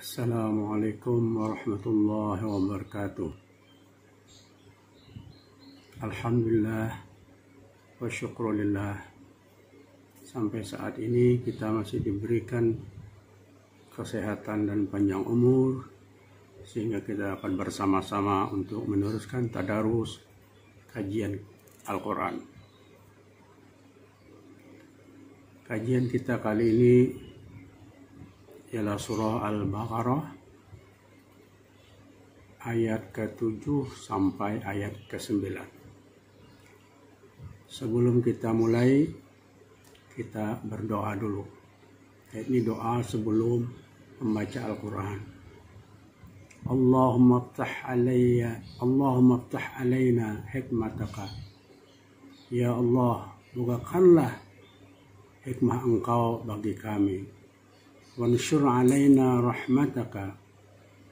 Assalamualaikum warahmatullahi wabarakatuh. Alhamdulillah wa syukrulillah. Sampai saat ini kita masih diberikan kesehatan dan panjang umur, sehingga kita akan bersama-sama untuk meneruskan tadarus kajian Al-Quran. Kajian kita kali ini ialah surah Al-Baqarah ayat ke-7 sampai ayat ke-9. Sebelum kita mulai, kita berdoa dulu. Ini doa sebelum membaca Al-Quran. Allahumma aftah alaina hikmataka. Ya Allah, bukakanlah hikmah Engkau bagi kami. Wansyur alaina rahmataka,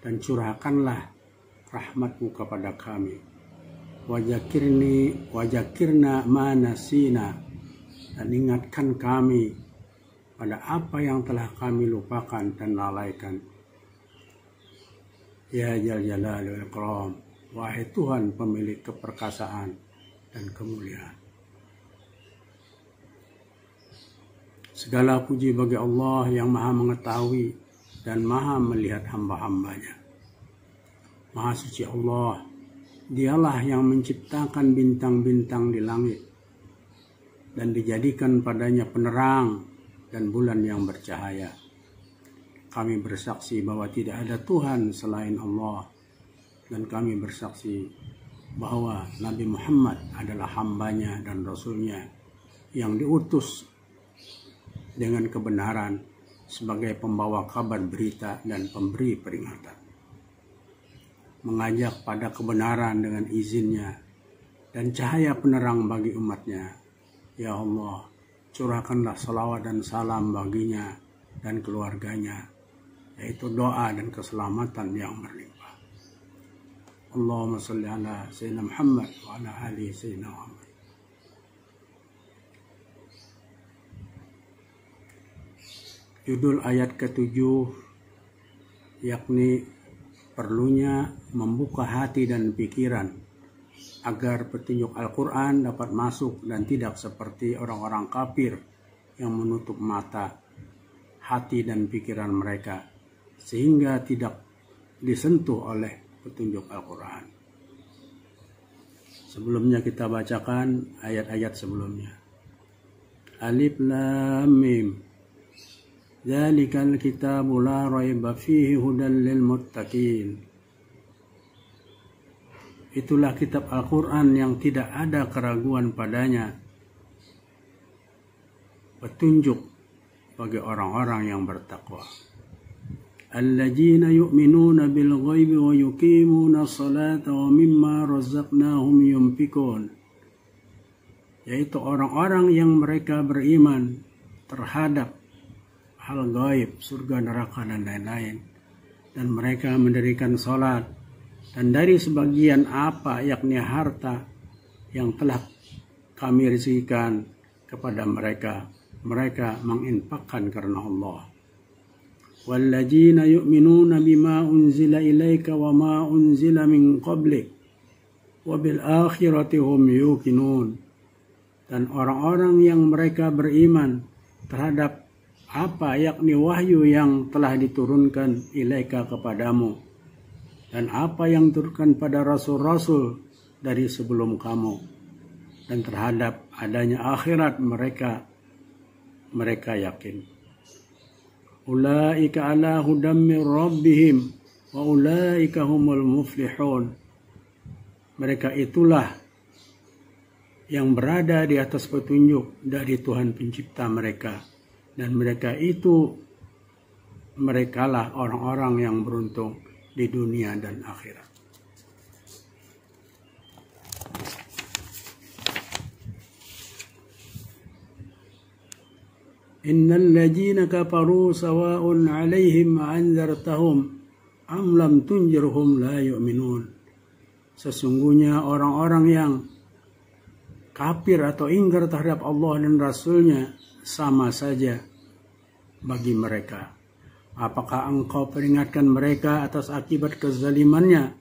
dan curahkanlah rahmatmu kepada kami. Wajakirna ma nasina, dan ingatkan kami pada apa yang telah kami lupakan dan lalaikan. Ya Jal Jalali wal Ikram, wahai Tuhan pemilik keperkasaan dan kemuliaan. Segala puji bagi Allah yang maha mengetahui dan maha melihat hamba-hambanya. Maha suci Allah, dialah yang menciptakan bintang-bintang di langit dan dijadikan padanya penerang dan bulan yang bercahaya. Kami bersaksi bahwa tidak ada Tuhan selain Allah, dan kami bersaksi bahwa Nabi Muhammad adalah hambanya dan rasulnya yang diutus dengan kebenaran sebagai pembawa kabar berita dan pemberi peringatan, mengajak pada kebenaran dengan izinnya dan cahaya penerang bagi umatnya. Ya Allah, curahkanlah salawat dan salam baginya dan keluarganya, yaitu doa dan keselamatan yang berlimpah. Allahumma sholli ala Sayyidina Muhammad wa ala ali Sayyidina Muhammad. Judul ayat ke-7 yakni perlunya membuka hati dan pikiran agar petunjuk Al-Quran dapat masuk dan tidak seperti orang-orang kafir yang menutup mata, hati dan pikiran mereka sehingga tidak disentuh oleh petunjuk Al-Quran. Sebelumnya kita bacakan ayat-ayat sebelumnya. Alif Lam Mim. Dzalikal kitabu la raiba fihi hudan lil muttaqin. Itulah kitab Al-Quran yang tidak ada keraguan padanya, petunjuk bagi orang-orang yang bertakwa. Alladzina yu'minuna bil ghaibi wa yuqimuna sholata wa mimma razaqnahum yunfikun. Yaitu orang-orang yang mereka beriman terhadap hal gaib, surga, neraka, dan lain-lain, dan mereka mendirikan sholat, dan dari sebagian apa, yakni harta yang telah kami rezekikan kepada mereka, mereka menginfakkan karena Allah. Walladzina yu'minuna bima unzila ilaika wa ma unzila min qablik wa bil akhirati hum yuqinun. Dan orang-orang yang mereka beriman terhadap apa, yakni wahyu yang telah diturunkan ilaika kepadamu, dan apa yang diturunkan pada rasul-rasul dari sebelum kamu, dan terhadap adanya akhirat mereka yakin. Ulaika ala hudam min rabbihim wa ulaika humul muflihun. Mereka itulah yang berada di atas petunjuk dari Tuhan pencipta mereka, dan merekalah orang-orang yang beruntung di dunia dan akhirat. Innal ladzina kafaru sawa'un 'alaihim anzartahum am lam tunzirhum la yu'minun. Sesungguhnya orang-orang yang kafir atau ingkar terhadap Allah dan Rasulnya sama saja bagi mereka. Apakah engkau peringatkan mereka atas akibat kezalimannya,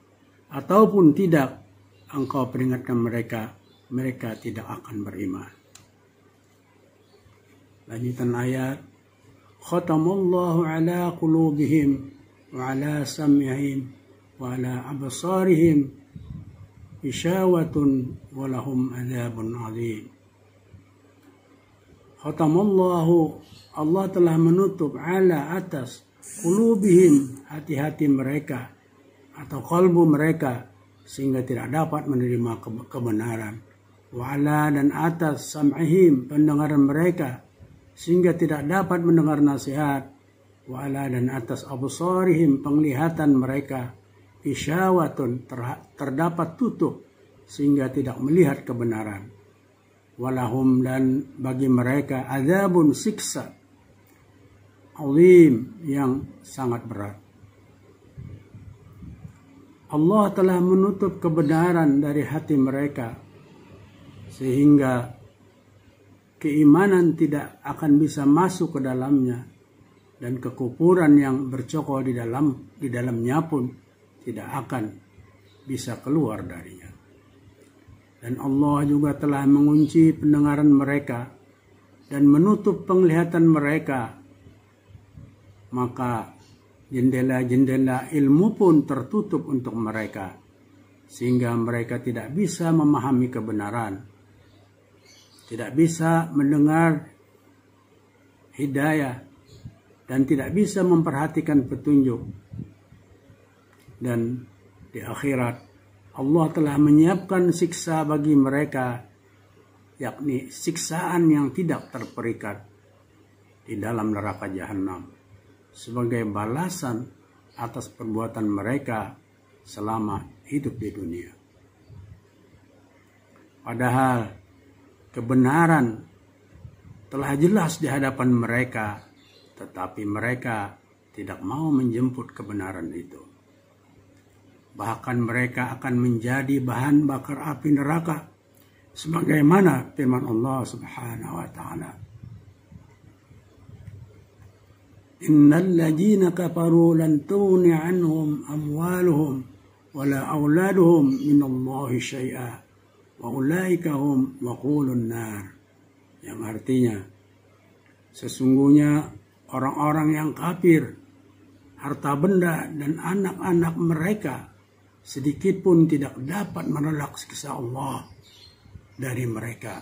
ataupun tidak engkau peringatkan mereka, mereka tidak akan beriman. Lanjutan ayat, khatamallahu ala qulubihim wa ala sam'ihim wa ala absarihim isyawatun wa lahum adzabun adzim. Khatamallahu, Allah telah menutup ala atas qulubihim, hati-hati mereka atau kalbu mereka, sehingga tidak dapat menerima kebenaran. Wa ala, dan atas sam'ihim, pendengaran mereka, sehingga tidak dapat mendengar nasihat. Wa ala, dan atas absarihim, penglihatan mereka, isyawatun, terdapat tutup sehingga tidak melihat kebenaran. Walahum, dan bagi mereka, adzabun, siksa, azim, yang sangat berat. Allah telah menutup kebenaran dari hati mereka, sehingga keimanan tidak akan bisa masuk ke dalamnya, dan kekufuran yang bercokol di dalamnya pun tidak akan bisa keluar darinya. Dan Allah juga telah mengunci pendengaran mereka dan menutup penglihatan mereka, maka jendela-jendela ilmu pun tertutup untuk mereka, sehingga mereka tidak bisa memahami kebenaran, tidak bisa mendengar hidayah, dan tidak bisa memperhatikan petunjuk. Dan di akhirat Allah telah menyiapkan siksa bagi mereka, yakni siksaan yang tidak terperikat di dalam neraka jahanam, sebagai balasan atas perbuatan mereka selama hidup di dunia. Padahal kebenaran telah jelas di hadapan mereka, tetapi mereka tidak mau menjemput kebenaran itu. Bahkan mereka akan menjadi bahan bakar api neraka, sebagaimana firman Allah Subhanahu wa taala, innal ladzina kafaru lan tughni anhum amwaluhum wala auladuhum minallahi syai'a wa ulaika hum waqulun nar. Yang artinya, sesungguhnya orang-orang yang kafir, harta benda dan anak-anak mereka sedikit pun tidak dapat menolak siksa Allah dari mereka.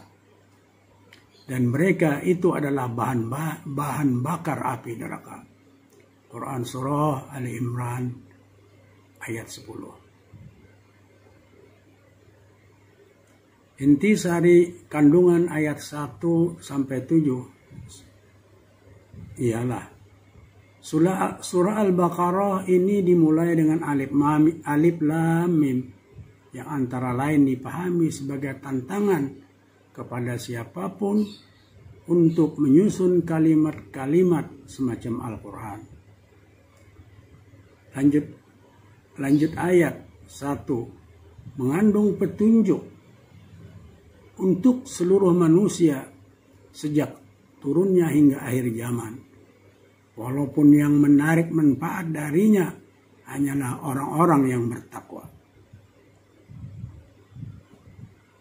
Dan mereka itu adalah bahan bakar api neraka. Quran Surah Ali Imran ayat 10. Intisari kandungan ayat 1 sampai 7 ialah Surah Al-Baqarah ini dimulai dengan alif lam mim, yang antara lain dipahami sebagai tantangan kepada siapapun untuk menyusun kalimat-kalimat semacam Al-Quran. Lanjut ayat 1, mengandung petunjuk untuk seluruh manusia sejak turunnya hingga akhir zaman. Walaupun yang menarik manfaat darinya hanyalah orang-orang yang bertakwa.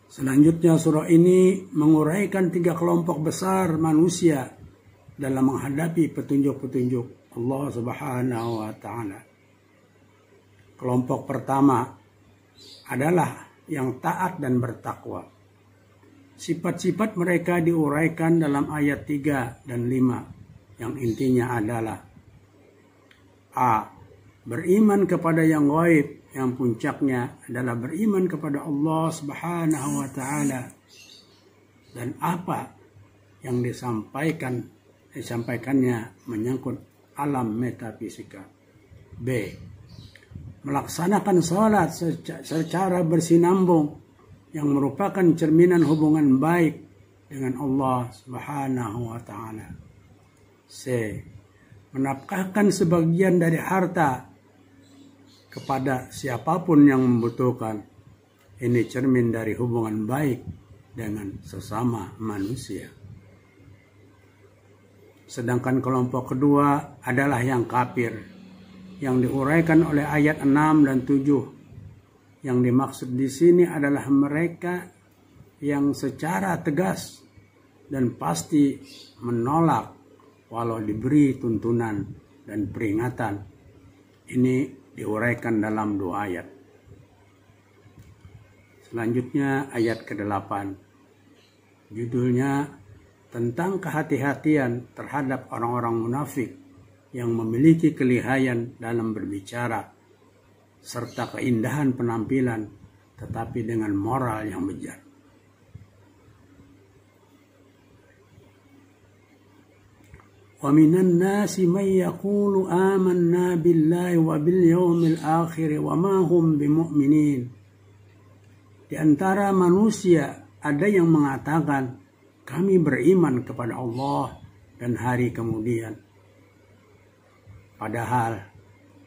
Selanjutnya surah ini menguraikan 3 kelompok besar manusia dalam menghadapi petunjuk-petunjuk Allah Subhanahu wa taala. Kelompok pertama adalah yang taat dan bertakwa. Sifat-sifat mereka diuraikan dalam ayat 3 dan 5. Yang intinya adalah A. Beriman kepada yang gaib, yang puncaknya adalah beriman kepada Allah Subhanahu wa taala, dan apa yang disampaikannya menyangkut alam metafisika. B. Melaksanakan sholat secara bersinambung, yang merupakan cerminan hubungan baik dengan Allah Subhanahu wa taala. C. Menafkahkan sebagian dari harta kepada siapapun yang membutuhkan. Ini cermin dari hubungan baik dengan sesama manusia. Sedangkan kelompok kedua adalah yang kafir, yang diuraikan oleh ayat 6 dan 7. Yang dimaksud di sini adalah mereka yang secara tegas dan pasti menolak walau diberi tuntunan dan peringatan. Ini diuraikan dalam 2 ayat. Selanjutnya ayat ke-8. Judulnya tentang kehati-hatian terhadap orang-orang munafik yang memiliki kelihayan dalam berbicara serta keindahan penampilan tetapi dengan moral yang bejat. Wa minan nasi may yaqulu amanna billahi wa bil yawmil akhir wa ma hum bimu'minin. Di antara manusia ada yang mengatakan kami beriman kepada Allah dan hari kemudian. Padahal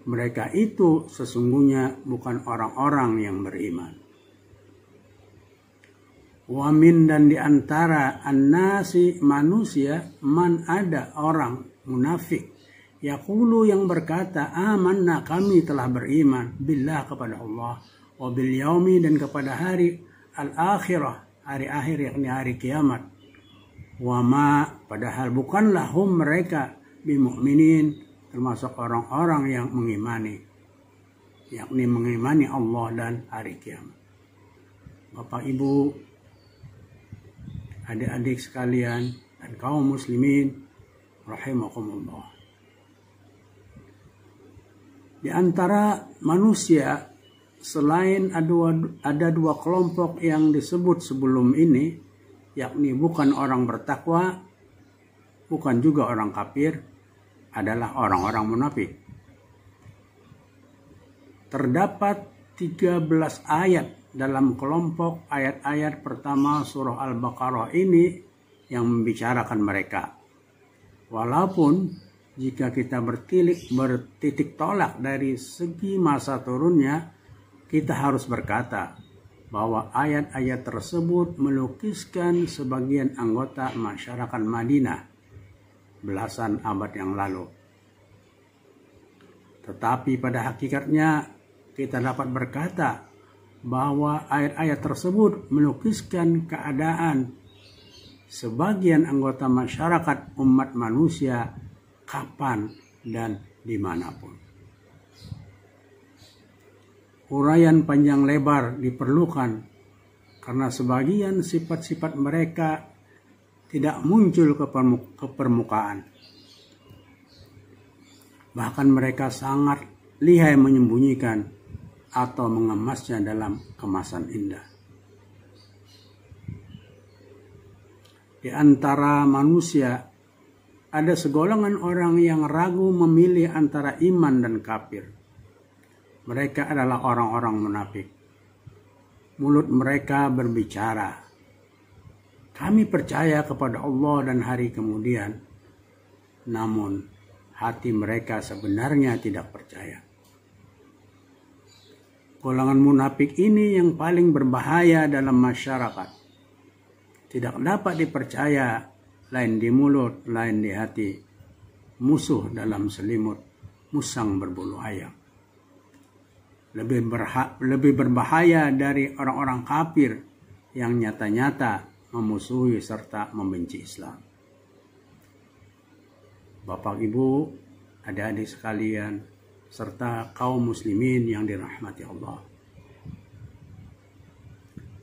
mereka itu sesungguhnya bukan orang-orang yang beriman. Wa min, dan di antara annasi manusia, man, ada orang munafik, yaqulu, yang berkata amanna, kami telah beriman, billah, kepada Allah, wa bil yaumi, dan kepada hari al-akhirah, hari akhir, yakni hari kiamat. Wa ma, padahal bukanlah hum, mereka, bimu'minin, termasuk orang-orang yang mengimani, yakni mengimani Allah dan hari kiamat. Bapak Ibu, adik-adik sekalian, dan kaum muslimin rahimakumullah. Di antara manusia, selain ada 2 kelompok yang disebut sebelum ini, yakni bukan orang bertakwa, bukan juga orang kafir, adalah orang-orang munafik. Terdapat 13 ayat dalam kelompok ayat-ayat pertama surah Al-Baqarah ini yang membicarakan mereka. Walaupun jika kita bertitik tolak dari segi masa turunnya, kita harus berkata bahwa ayat-ayat tersebut melukiskan sebagian anggota masyarakat Madinah belasan abad yang lalu. Tetapi pada hakikatnya kita dapat berkata bahwa ayat-ayat tersebut melukiskan keadaan sebagian anggota masyarakat umat manusia kapan dan dimanapun. Uraian panjang lebar diperlukan karena sebagian sifat-sifat mereka tidak muncul ke permukaan. Bahkan mereka sangat lihai menyembunyikan atau mengemasnya dalam kemasan indah. Di antara manusia ada segolongan orang yang ragu memilih antara iman dan kafir. Mereka adalah orang-orang munafik. Mulut mereka berbicara, kami percaya kepada Allah dan hari kemudian. Namun hati mereka sebenarnya tidak percaya. Golongan munafik ini yang paling berbahaya dalam masyarakat. Tidak dapat dipercaya, lain di mulut, lain di hati. Musuh dalam selimut, musang berbulu ayam. Lebih berbahaya dari orang-orang kafir yang nyata-nyata memusuhi serta membenci Islam. Bapak, Ibu, adik-adik sekalian, serta kaum muslimin yang dirahmati Allah.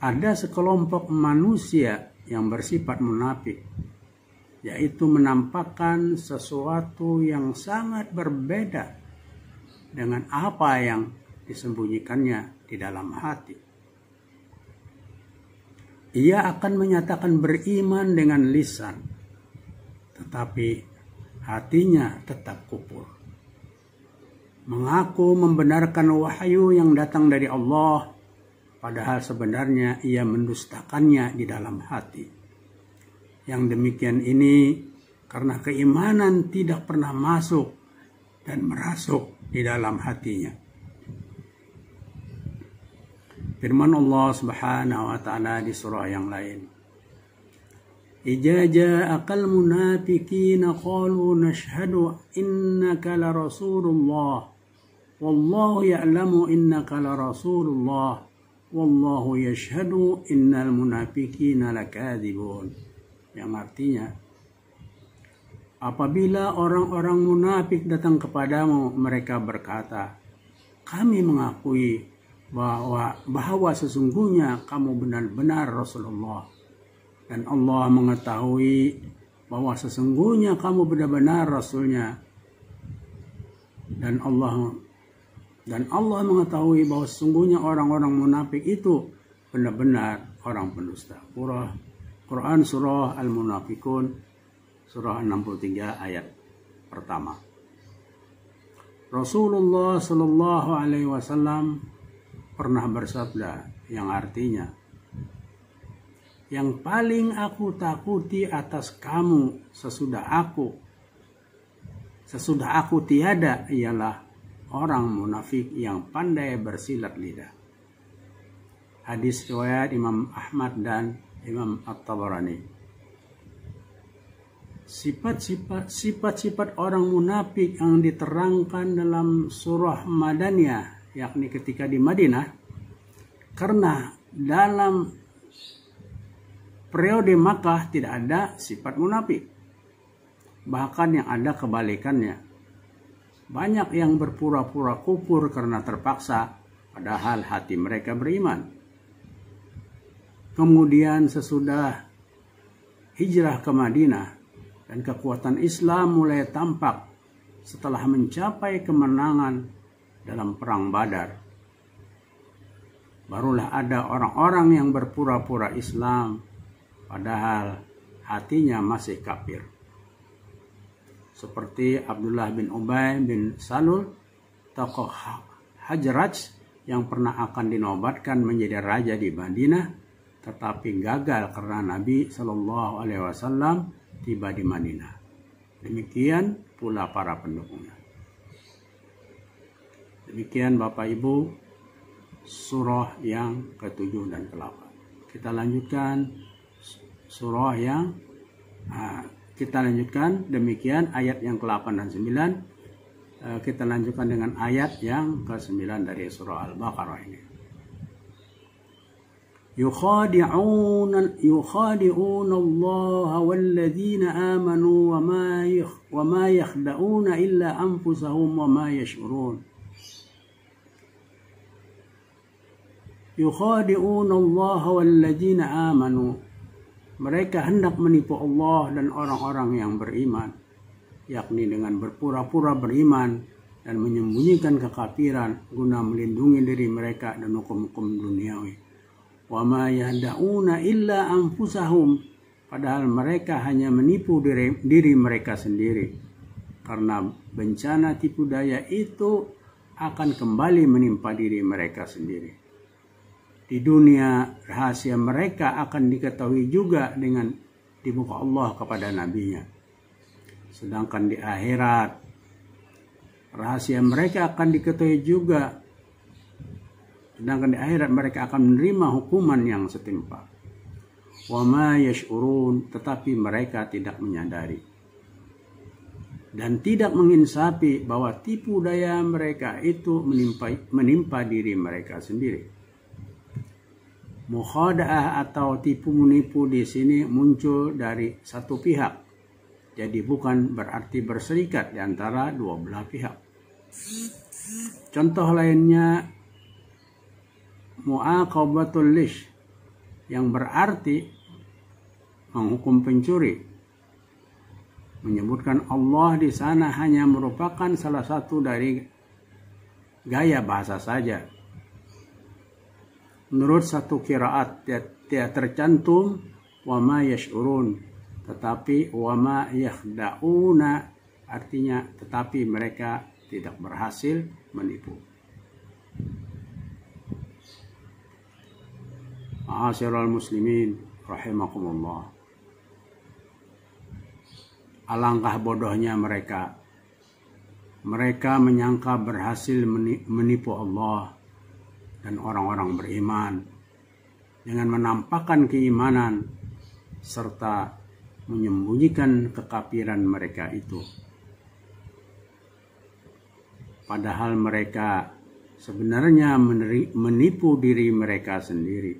Ada sekelompok manusia yang bersifat munafik, yaitu menampakkan sesuatu yang sangat berbeda dengan apa yang disembunyikannya di dalam hati. Ia akan menyatakan beriman dengan lisan, tetapi hatinya tetap kufur. Mengaku membenarkan wahyu yang datang dari Allah, padahal sebenarnya ia mendustakannya di dalam hati. Yang demikian ini karena keimanan tidak pernah masuk dan merasuk di dalam hatinya. Firman Allah Subhanahu wa ta'ala di surah yang lain, idza ja'akal munafiqina qalu nashhadu innaka la rasulullah wallahu ya'lamu innaka la rasulullah wallahu yashhadu innal munafiqina lakadzibun. Yang artinya, apabila orang-orang munafik datang kepadamu, mereka berkata, kami mengakui bahwa sesungguhnya kamu benar-benar Rasulullah, dan Allah mengetahui bahwa sesungguhnya kamu benar-benar Rasulnya, dan Allah mengetahui bahwa sesungguhnya orang-orang munafik itu benar-benar orang pendusta. Quran Surah Al-Munafikun, Surah 63 ayat pertama. Rasulullah Shallallahu Alaihi Wasallam pernah bersabda yang artinya, yang paling aku takuti atas kamu sesudah aku tiada ialah orang munafik yang pandai bersilat lidah. Hadis riwayat Imam Ahmad dan Imam At-Tabarani. Sifat-sifat orang munafik yang diterangkan dalam surah Madaniyah, yakni ketika di Madinah, karena dalam periode Makkah tidak ada sifat munafik. Bahkan yang ada kebalikannya. Banyak yang berpura-pura kufur karena terpaksa, padahal hati mereka beriman. Kemudian sesudah hijrah ke Madinah dan kekuatan Islam mulai tampak setelah mencapai kemenangan dalam perang Badar, barulah ada orang-orang yang berpura-pura Islam padahal hatinya masih kafir. Seperti Abdullah bin Ubay bin Salul, tokoh Hajraj yang pernah akan dinobatkan menjadi raja di Madinah, tetapi gagal karena Nabi Shallallahu Alaihi Wasallam tiba di Madinah. Demikian pula para pendukungnya. Demikian Bapak Ibu, surah yang ke-7 dan ke-8. Kita lanjutkan surah yang demikian ayat yang ke-8 dan 9. Kita lanjutkan dengan ayat yang ke-9 dari surah Al-Baqarah ini. يخادعون الله والذين آمنوا وما يخدعون إلا أنفسهم وما يشعرون. يخادعون الله والذين آمنوا. Mereka hendak menipu Allah dan orang-orang yang beriman, yakni dengan berpura-pura beriman dan menyembunyikan kekafiran guna melindungi diri mereka dan hukum-hukum duniawi. Wa ma yahda'una illa anfusahum, padahal mereka hanya menipu diri mereka sendiri, karena bencana tipu daya itu akan kembali menimpa diri mereka sendiri. Di dunia rahasia mereka akan diketahui juga dengan di muka Allah kepada nabinya, sedangkan di akhirat rahasia mereka akan diketahui juga, sedangkan di akhirat mereka akan menerima hukuman yang setimpal. Wa ma yash'urun, tetapi mereka tidak menyadari dan tidak menginsafi bahwa tipu daya mereka itu menimpa diri mereka sendiri. Mukhada'ah atau tipu menipu di sini muncul dari satu pihak, jadi bukan berarti berserikat di antara dua belah pihak. Contoh lainnya mu'aqabatul lish, yang berarti menghukum pencuri. Menyebutkan Allah di sana hanya merupakan salah satu dari gaya bahasa saja. Menurut satu qiraat tidak tercantum wa ma yash'urun, tetapi wa ma yakhda'una artinya tetapi mereka tidak berhasil menipu. Ma'asyiral muslimin rahimakumullah. Alangkah bodohnya mereka. Mereka menyangka berhasil menipu Allah dan orang-orang beriman dengan menampakkan keimanan serta menyembunyikan kekafiran mereka itu. Padahal mereka sebenarnya menipu diri mereka sendiri.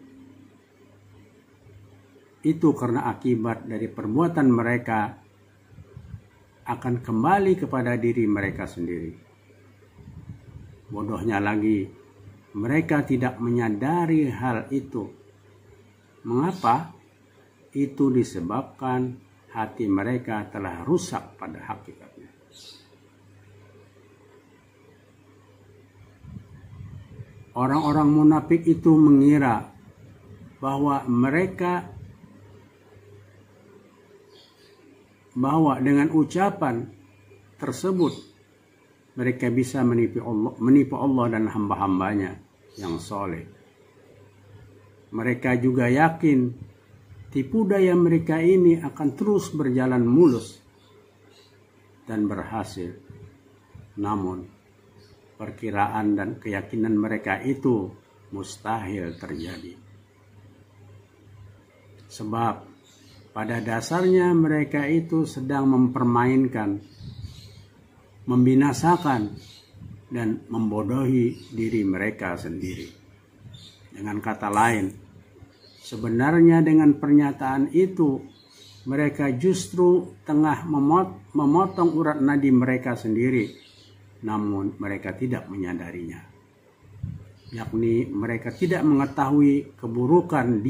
Itu karena akibat dari perbuatan mereka akan kembali kepada diri mereka sendiri. Bodohnya lagi, mereka tidak menyadari hal itu. Mengapa? Itu disebabkan hati mereka telah rusak pada hakikatnya. Orang-orang munafik itu mengira bahwa dengan ucapan tersebut mereka bisa menipu Allah dan hamba-hambanya yang soleh. Mereka juga yakin tipu daya mereka ini akan terus berjalan mulus dan berhasil. Namun, perkiraan dan keyakinan mereka itu mustahil terjadi. Sebab pada dasarnya mereka itu sedang mempermainkan, membinasakan, dan membodohi diri mereka sendiri. Dengan kata lain, sebenarnya dengan pernyataan itu, mereka justru tengah memotong urat nadi mereka sendiri, namun mereka tidak menyadarinya. Yakni mereka tidak mengetahui keburukan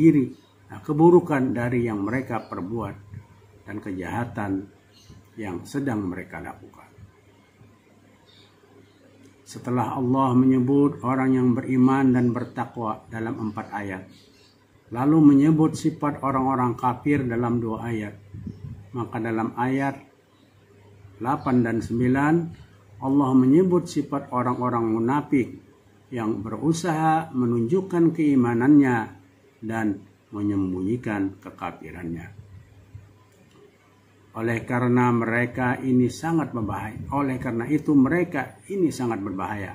dari yang mereka perbuat dan kejahatan yang sedang mereka lakukan. Setelah Allah menyebut orang yang beriman dan bertakwa dalam 4 ayat, lalu menyebut sifat orang-orang kafir dalam 2 ayat, maka dalam ayat 8 dan 9 Allah menyebut sifat orang-orang munafik yang berusaha menunjukkan keimanannya dan menyembunyikan kekafirannya. Oleh karena itu mereka ini sangat berbahaya.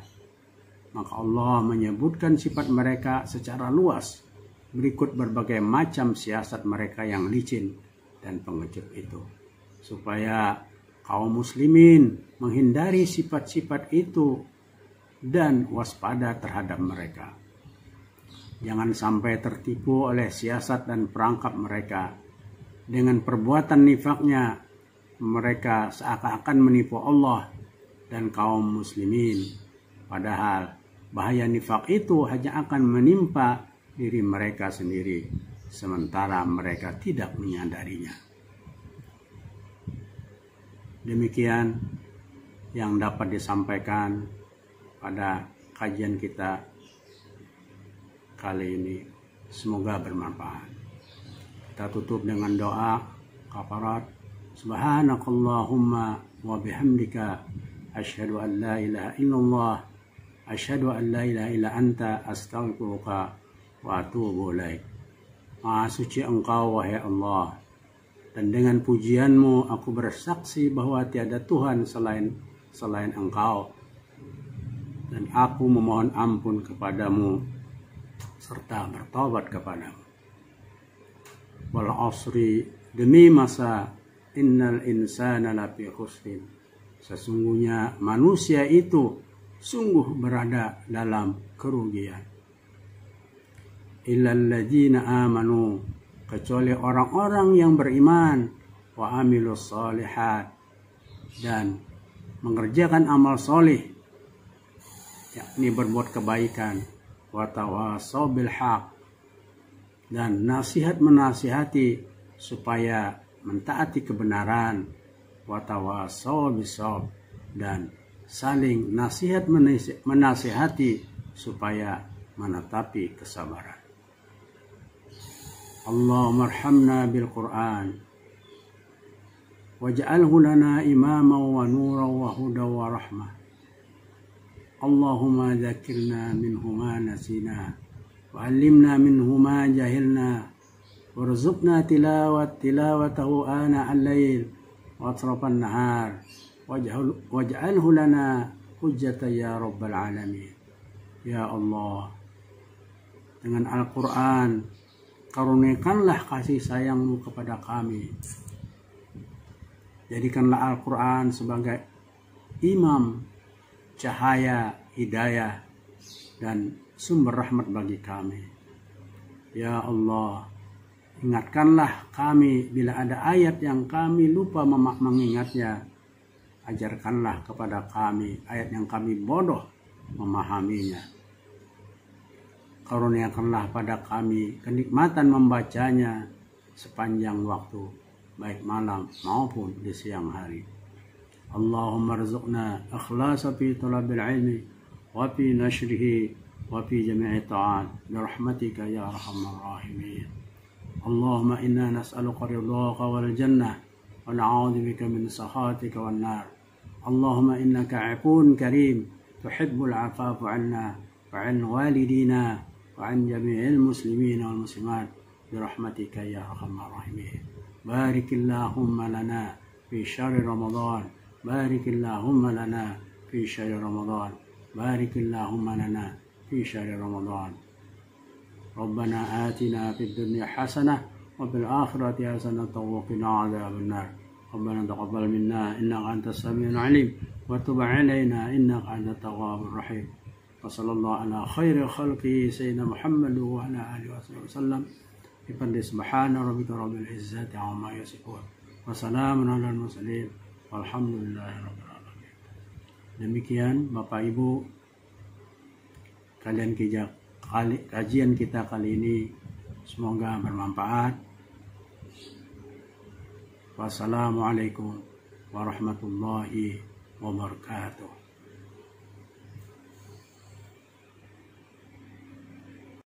Maka Allah menyebutkan sifat mereka secara luas berikut berbagai macam siasat mereka yang licin dan pengecut itu, supaya kaum muslimin menghindari sifat-sifat itu dan waspada terhadap mereka. Jangan sampai tertipu oleh siasat dan perangkap mereka. Dengan perbuatan nifaknya, mereka seakan-akan menipu Allah dan kaum muslimin. Padahal bahaya nifak itu hanya akan menimpa diri mereka sendiri, sementara mereka tidak menyadarinya. Demikian yang dapat disampaikan pada kajian kita kali ini. Semoga bermanfaat. Kita tutup dengan doa kafarat. Subhanakallahumma wa bihamdika asyhadu an la ilaha illallah asyhadu an la ilaha illa anta astaghfiruka wa atubu ilaik. Maha suci Engkau wahai Allah, dan dengan pujianmu aku bersaksi bahwa tiada Tuhan selain Engkau, dan aku memohon ampun kepadamu serta bertobat kepadamu. Wal asri, demi masa, innal insana lafi khusrin, sesungguhnya manusia itu sungguh berada dalam kerugian. Illal ladzina amanu, kecuali orang-orang yang beriman, wa amilus solihat, dan mengerjakan amal soleh, yakni berbuat kebaikan, wa tawasaw bil haq, dan nasihat menasihati supaya mentaati kebenaran, wa tawasaw bisabr, dan saling nasihat menasihati supaya menetapi kesabaran. Allahumma arhamna bil Qur'an waj'alhu lana imaman wa nuran wa hudan wa rahmah. Allahumma dzakirna minhu ma nasina wa 'allimna minhu ma jahilna warzuqna tilawatahu ana al-lail wa atrafan nahar waj'alhu lana hujjatan ya rabbal alamin. Ya Allah, dengan Al-Quran karuniakanlah kasih sayangmu kepada kami Jadikanlah Al-Quran sebagai imam, cahaya, hidayah, dan sumber rahmat bagi kami. Ya Allah, ingatkanlah kami bila ada ayat yang kami lupa mengingatnya. Ajarkanlah kepada kami ayat yang kami bodoh memahaminya. Karuniakanlah pada kami kenikmatan membacanya sepanjang waktu, baik malam maupun di siang hari. Allahumma rzuqna ikhlasa fi talabil ilmi wa fi nashrihi wa fi jami'i ta'at bi rahmatika ya arhamar rahimin. Allahumma inna nas'aluka ridhaka wal jannah wa na'udzu bika min sakhatika wan nar. Allahumma innaka 'afuwun karim tuhibbul 'afafa 'anna wa 'an walidina wa 'an jami'il muslimin wal muslimat bi rahmatika ya arhamar rahimin. Barikillahumma lana fi syahri Ramadan. Barikillahumma lana fi syahri Ramadan. Barikillahumma lana fi syahri Ramadan. Rabbana atina fid dunya hasanah wa fil akhirati hasanah wa qina adzaban nar. Rabbana taqabbal minna innaka antas samiul alim wa tub alaina innaka antat tawwabur rahim. Wa sallallahu ala khairi khalqihi sayyidina Muhammad wa ala alihi wasallam. Subhana rabbika rabbil izzati amma yasifun wa salamun alal mursalin walhamdulillahi rabbil alamin. Demikian Bapak Ibu, kajian kita kali ini semoga bermanfaat. Wassalamualaikum warahmatullahi wabarakatuh.